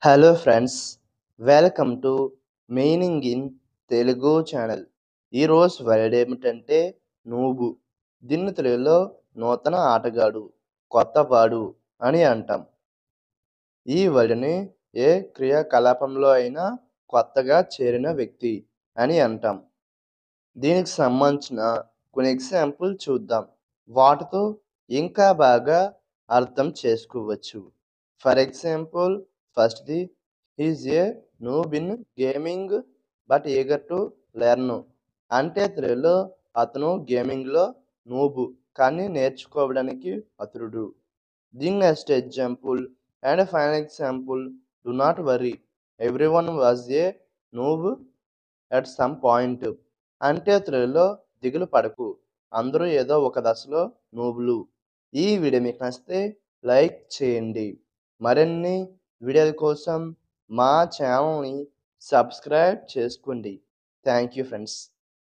Hello friends, welcome to meaning in Telugu channel. ఈరోజు word ఏమిటంటే నూబు. దీన్ని తెలుగులో నూతన ఆటగాడు, కొత్తవాడు అని అంటాం. ఈ వర్డ్ని ఏ క్రియాకలాపంలో అయినా కొత్తగా చేరిన వ్యక్తి అని అంటాం. దీనికి సంబంధించిన కొన్ని ఎగ్జాంపుల్ చూద్దాం. వాటితో ఇంకా బాగా అర్థం చేసుకోవచ్చు. ఫర్ ఎగ్జాంపుల్, ఫస్ట్‌ది is a noob in gaming but eager to learn. అంటే తెలుగులో అతను గేమింగ్‌లో నూబు కానీ నేర్చుకోవడానికి ఆతురుడు. దీని next example and final example, do not worry everyone was a noob at some point. అంటే తెలుగులో దిగులు పడకు, అందరూ ఏదో ఒక దశలో నూబులు. ఈ వీడియో మీకు నచ్చితే లైక్ చేయండి. మరిన్ని వీడియోల కోసం మా ఛానల్ని సబ్స్క్రైబ్ చేసుకోండి. Thank you friends.